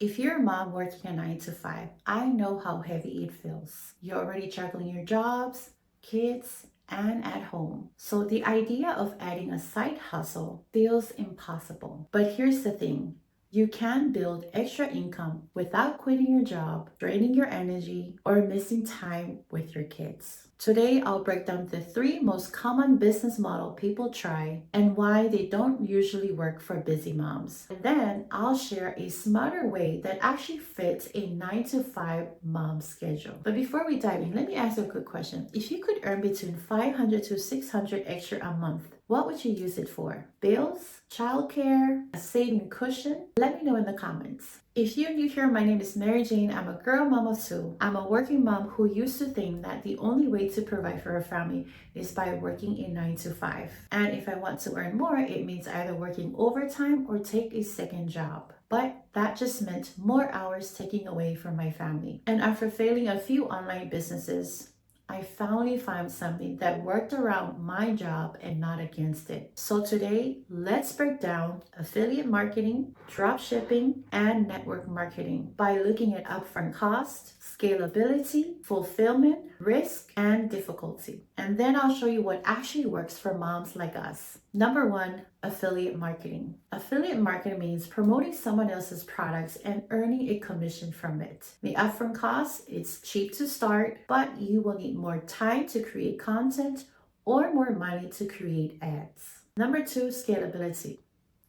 If you're a mom working a 9 to 5, I know how heavy it feels. You're already juggling your jobs, kids, and at home. So the idea of adding a side hustle feels impossible. But here's the thing. You can build extra income without quitting your job, draining your energy, or missing time with your kids. Today, I'll break down the three most common business model people try and why they don't usually work for busy moms. And then I'll share a smarter way that actually fits a 9 to 5 mom schedule. But before we dive in, let me ask you a quick question. If you could earn between 500 to 600 extra a month, what would you use it for? Bills? Childcare? A saving cushion? Let me know in the comments. If you're new here, my name is Mary Jane. I'm a girl mom of two. I'm a working mom who used to think that the only way to provide for a family is by working a 9 to 5. And if I want to earn more, it means either working overtime or take a second job. But that just meant more hours taking away from my family. And after failing a few online businesses, I finally found something that worked around my job and not against it. So today, let's break down affiliate marketing, drop shipping, and network marketing by looking at upfront cost, scalability, fulfillment, risk, and difficulty. And then I'll show you what actually works for moms like us. Number one, affiliate marketing. Affiliate marketing means promoting someone else's products and earning a commission from it. The upfront cost, it's cheap to start, but you will need more time to create content or more money to create ads. Number two, scalability.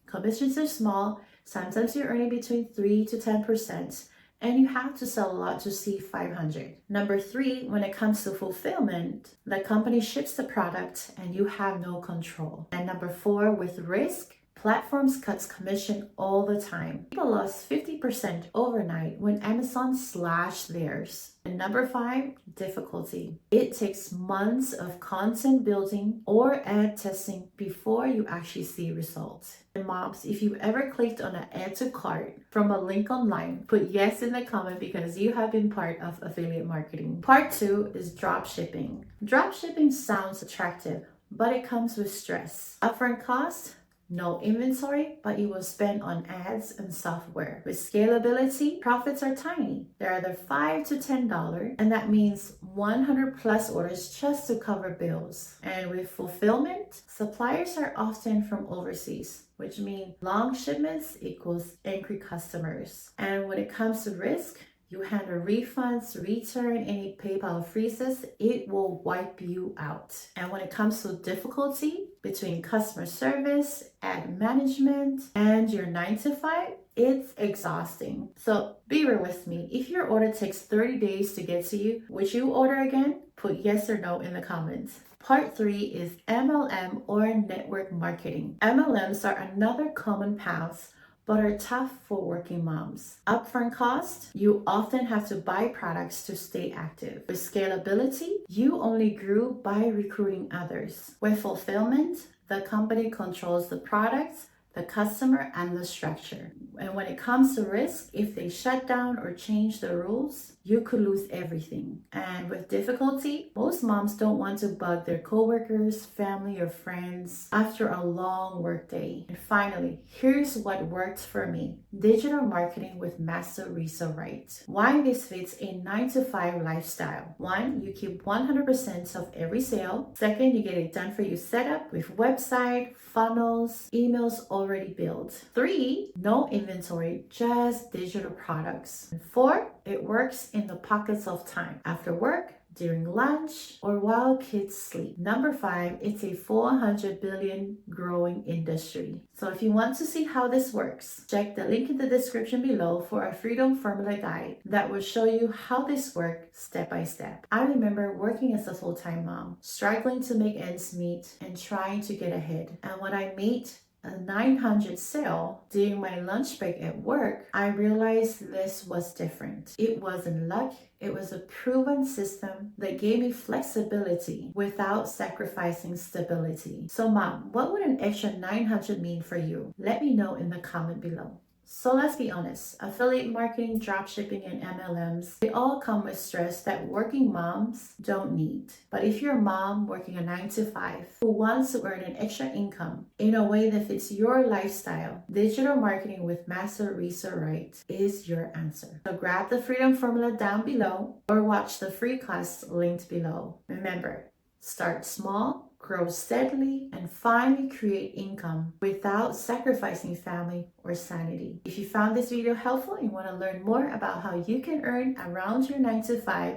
Commissions are small. Sometimes you're earning between 3 to 10%. And you have to sell a lot to see 500. Number three, when it comes to fulfillment, the company ships the product and you have no control. And number four, with risk, platforms cuts commission all the time. People lost 50% overnight when Amazon slashed theirs. And number five, difficulty. It takes months of content building or ad testing before you actually see results. And moms, if you ever clicked on an add to cart from a link online, put yes in the comment because you have been part of affiliate marketing. Part two is drop shipping. Drop shipping sounds attractive, but it comes with stress. Upfront cost, no inventory, but you will spend on ads and software. With scalability, profits are tiny. They're either $5 to $10, and that means 100 plus orders just to cover bills. And with fulfillment, suppliers are often from overseas, which means long shipments equals angry customers. And when it comes to risk, you handle refunds, return any PayPal freezes, it will wipe you out. And when it comes to difficulty between customer service, ad management, and your 9 to 5, it's exhausting. So be real with me. If your order takes 30 days to get to you, would you order again? Put yes or no in the comments. Part three is MLM or network marketing. MLMs are another common path but are tough for working moms. Upfront cost, you often have to buy products to stay active. With scalability, you only grew by recruiting others. With fulfillment, the company controls the products, the customer, and the structure. And when it comes to risk, if they shut down or change the rules, you could lose everything. And with difficulty, most moms don't want to bug their coworkers, family, or friends after a long workday. And finally, here's what worked for me. Digital marketing with master resale rights. Why this fits a 9 to 5 lifestyle. One, you keep 100% of every sale. Second, you get it done for you setup with website, funnels, emails already built. Three, no inventory, just digital products. And four, it works in the pockets of time. After work, during lunch, or while kids sleep. Number five, it's a 400 billion growing industry. So if you want to see how this works, check the link in the description below for a Freedom Formula guide that will show you how this works step by step. I remember working as a full-time mom, struggling to make ends meet and trying to get ahead. And when I made a 900 sale during my lunch break at work, I realized this was different. It wasn't luck, it was a proven system that gave me flexibility without sacrificing stability. So mom, what would an extra 900 mean for you? Let me know in the comment below. So let's be honest, affiliate marketing, dropshipping, and MLMs, they all come with stress that working moms don't need. But if you're a mom working a 9 to 5 who wants to earn an extra income in a way that fits your lifestyle, digital marketing with Master Research Right is your answer. So grab the freedom formula down below or watch the free class linked below. Remember, start small, grow steadily, and finally create income without sacrificing family or sanity. If you found this video helpful and want to learn more about how you can earn around your 9 to 5,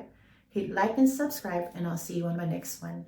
hit like and subscribe, and I'll see you on my next one.